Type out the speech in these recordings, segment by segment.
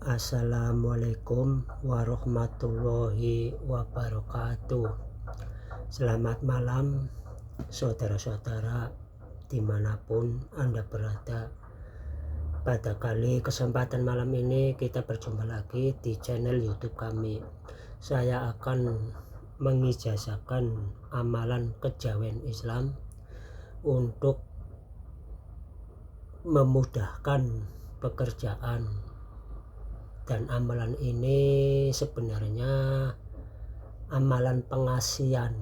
Assalamualaikum warahmatullahi wabarakatuh. Selamat malam saudara-saudara dimanapun Anda berada. Pada kesempatan malam ini kita berjumpa lagi di channel YouTube kami. Saya akan mengijazahkan amalan kejawen Islam untuk memudahkan pekerjaan. Dan amalan ini sebenarnya amalan pengasihan,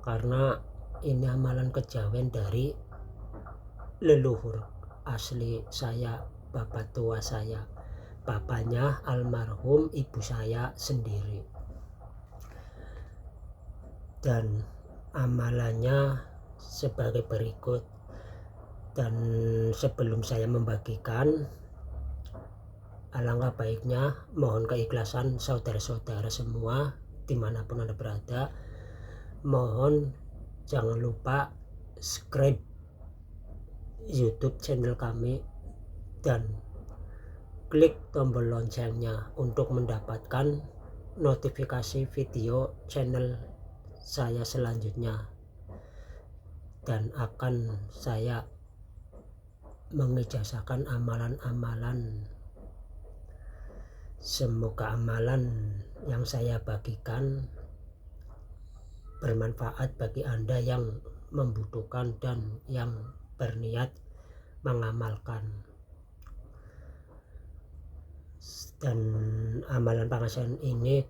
karena ini amalan kejawen dari leluhur asli saya, bapak tua saya, bapaknya almarhum ibu saya sendiri. Dan amalannya sebagai berikut. Dan sebelum saya membagikan, alangkah baiknya mohon keikhlasan saudara-saudara semua dimanapun Anda berada. Mohon jangan lupa subscribe YouTube channel kami dan klik tombol loncengnya untuk mendapatkan notifikasi video channel saya selanjutnya. Dan akan saya mengijazahkan amalan-amalan. Semoga amalan yang saya bagikan bermanfaat bagi Anda yang membutuhkan dan yang berniat mengamalkan. Dan amalan pengasihan ini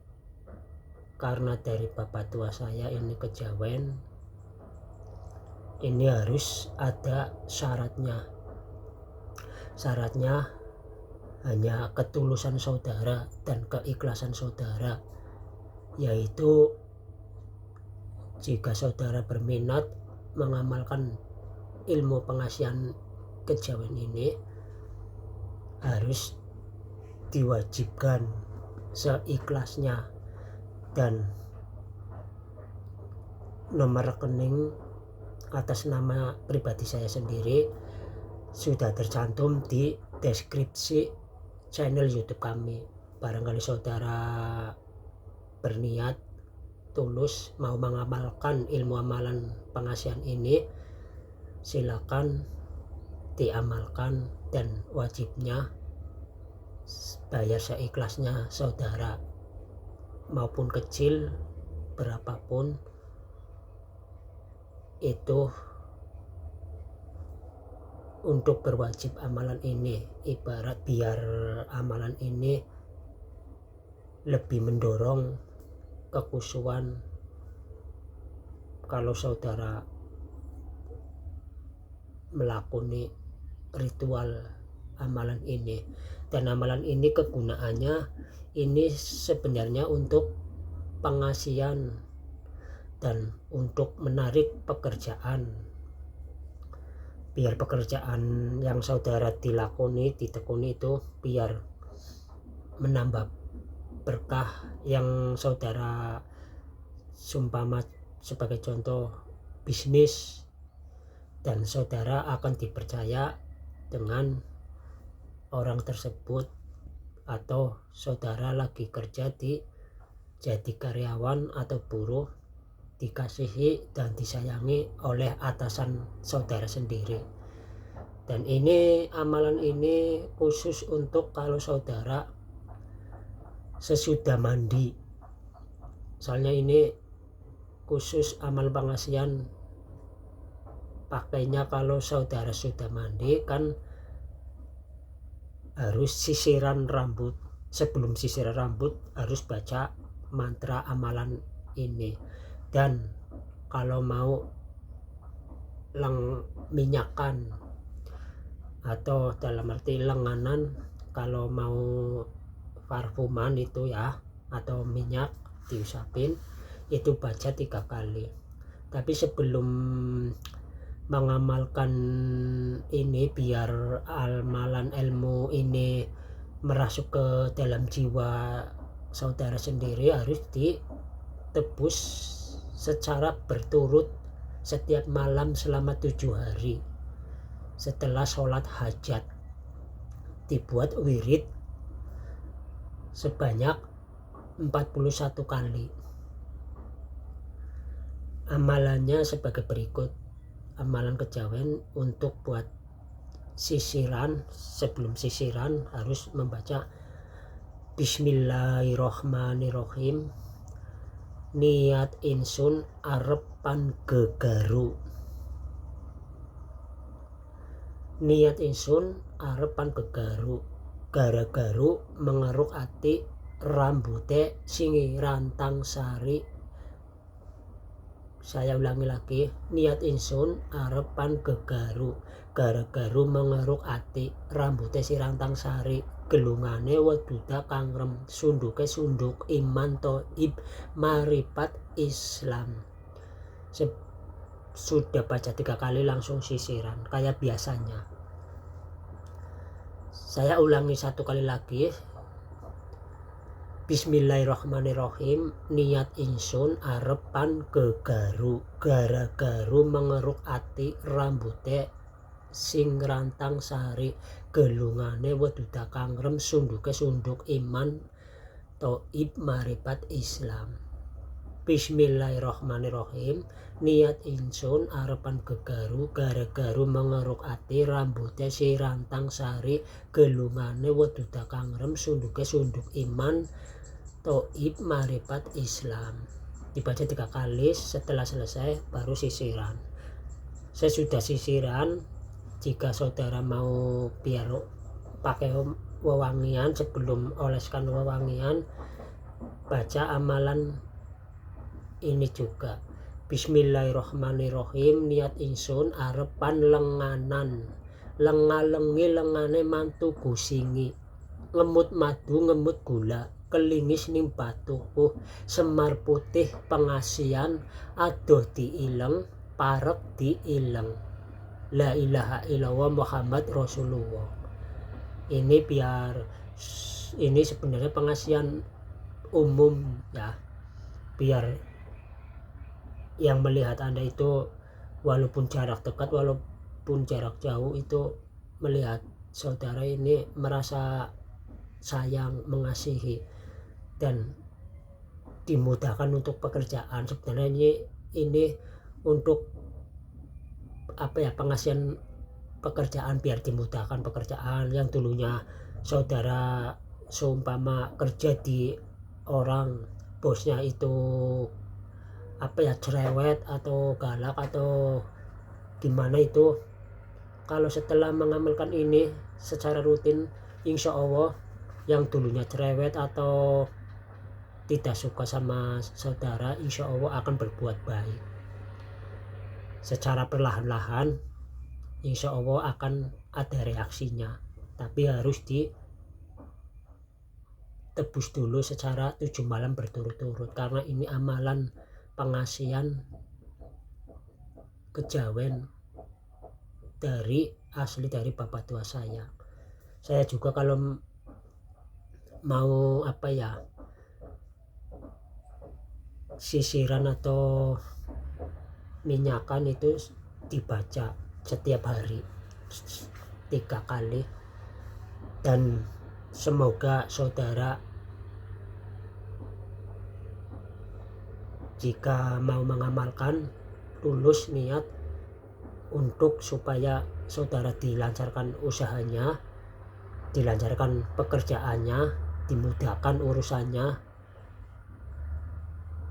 karena dari bapak tua saya ini kejawen, ini harus ada syaratnya. Syaratnya hanya ketulusan saudara dan keikhlasan saudara, yaitu jika saudara berminat mengamalkan ilmu pengasihan kejawen ini, harus diwajibkan seikhlasnya. Dan nomor rekening atas nama pribadi saya sendiri sudah tercantum di deskripsi channel YouTube kami. Barangkali saudara berniat tulus mau mengamalkan ilmu amalan pengasihan ini, silakan diamalkan, dan wajibnya bayar seikhlasnya saudara, maupun kecil berapapun itu untuk berwajib amalan ini. Ibarat biar amalan ini lebih mendorong kekhusyuan kalau saudara melakoni ritual amalan ini. Dan amalan ini kegunaannya ini sebenarnya untuk pengasihan dan untuk menarik pekerjaan, biar pekerjaan yang saudara ditekuni itu biar menambah berkah yang saudara sumpama. Sebagai contoh bisnis, dan saudara akan dipercaya dengan orang tersebut, atau saudara lagi kerja jadi karyawan atau buruh, dikasihi dan disayangi oleh atasan saudara sendiri. Dan ini amalan ini khusus untuk kalau saudara sesudah mandi. Soalnya ini khusus amal pengasihan pakainya kalau saudara sudah mandi, kan harus sisiran rambut. Sebelum sisiran rambut harus baca mantra amalan ini. Dan kalau mau minyakan atau dalam arti lenganan, kalau mau parfuman itu ya, atau minyak diusapin, itu baca 3 kali. Tapi sebelum mengamalkan ini, biar amalan ilmu ini merasuk ke dalam jiwa saudara sendiri, harus ditebus secara berturut setiap malam selama 7 hari. Setelah sholat hajat dibuat wirid sebanyak 41 kali. Amalannya sebagai berikut. Amalan kejawen untuk buat sisiran, sebelum sisiran harus membaca Bismillahirrohmanirrohim. Niat insun arepan gegaru. Niat insun arepan gegaru. Gara-garu mengeruk ati rambute singi rantang sari. Saya ulangi lagi, niat insun arepan gegaru. Gara-garu mengeruk ati rambute si rantang sari. Gelungane weduda kangrem, sunduke sunduk iman toib maripat Islam. Sudah baca 3 kali langsung sisiran kayak biasanya. Saya ulangi 1 kali lagi. Bismillahirrohmanirrohim. Niat insun arepan gegaru. Gara-garu mengeruk ati rambute sing rantang sari. Gelungane weduda kangrem, sunduke sunduk iman toib maripat Islam. Bismillahirrohmanirrohim. Niat insun arepan gegaru. Gara-garu mengeruk ati rambute si rantang sari. Gelungane weduda kangrem, sunduke sunduk iman toib maripat Islam. Dibaca 3 kali, setelah selesai baru sisiran. Saya sudah sisiran. Jika saudara mau biar pakai wewangian, sebelum oleskan wewangian, baca amalan ini juga. Bismillahirrohmanirrohim. Niat insun arepan lenganan. Lenga-lengi lengane mantu gusingi. Ngemut madu ngemut gula. Kelingis ning batuku. Semar putih pengasian. Adoh diileng parek diileng. La ilaha illallah Muhammad Rasulullah. Ini sebenarnya pengasian umum ya, biar yang melihat Anda itu walaupun jarak dekat walaupun jarak jauh itu melihat saudara ini merasa sayang, mengasihi, dan dimudahkan untuk pekerjaan. Sebenarnya ini untuk pengasihan pekerjaan, biar dimudahkan pekerjaan. Yang dulunya saudara seumpama kerja di orang, bosnya itu cerewet atau galak atau gimana itu, kalau setelah mengamalkan ini secara rutin, insya Allah yang dulunya cerewet atau tidak suka sama saudara, insya Allah akan berbuat baik. Secara perlahan-lahan insya Allah akan ada reaksinya, tapi harus ditebus dulu secara 7 malam berturut-turut, karena ini amalan pengasihan kejawen asli dari bapak tua saya. Saya juga kalau mau sisiran atau minyakan itu dibaca setiap hari 3 kali, dan semoga saudara jika mau mengamalkan tulus niat untuk supaya saudara dilancarkan usahanya, dilancarkan pekerjaannya, dimudahkan urusannya,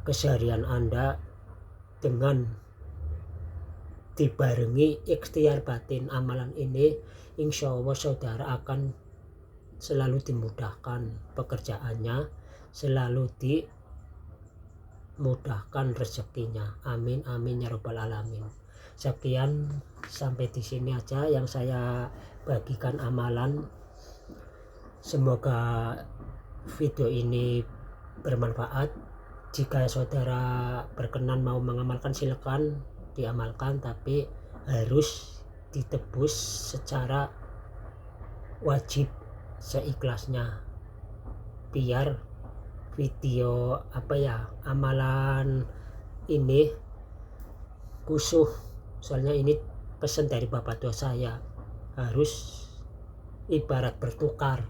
keseharian Anda dengan dibarengi ikhtiar batin amalan ini, insya Allah saudara akan selalu dimudahkan pekerjaannya, selalu dimudahkan rezekinya. Amin amin ya robbal alamin. Sekian, sampai di sini aja yang saya bagikan amalan. Semoga video ini bermanfaat. Jika saudara berkenan mau mengamalkan, silakan diamalkan, tapi harus ditebus secara wajib seikhlasnya, biar video amalan ini khusyuk. Soalnya ini pesan dari bapak tua saya, harus ibarat bertukar.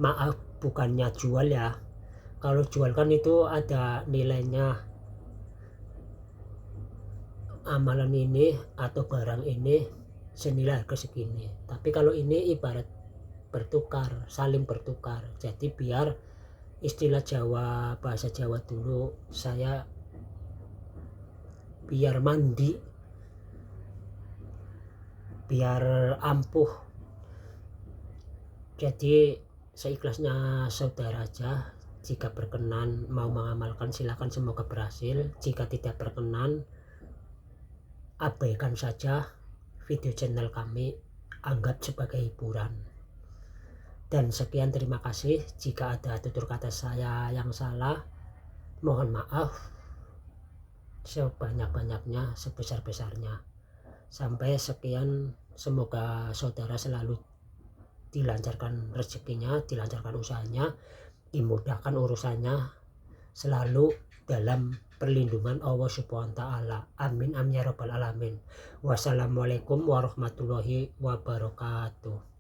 Maaf bukannya jual ya. Kalau jual kan itu ada nilainya, amalan ini atau barang ini senilai harga segini. Tapi kalau ini ibarat bertukar, saling bertukar. Jadi biar istilah Jawa, bahasa Jawa dulu saya, biar mandi, biar ampuh. Jadi seikhlasnya saudara aja. Jika berkenan mau mengamalkan silakan, semoga berhasil. Jika tidak berkenan, abaikan saja video channel kami, anggap sebagai hiburan. Dan sekian, terima kasih. Jika ada tutur kata saya yang salah, mohon maaf sebanyak-banyaknya, sebesar-besarnya. Sampai sekian, semoga saudara selalu dilancarkan rezekinya, dilancarkan usahanya, dimudahkan urusannya, selalu dalam perlindungan Allah Subhanahu wa Ta'ala. Amin amin ya rabbal alamin. Wassalamualaikum warahmatullahi wabarakatuh.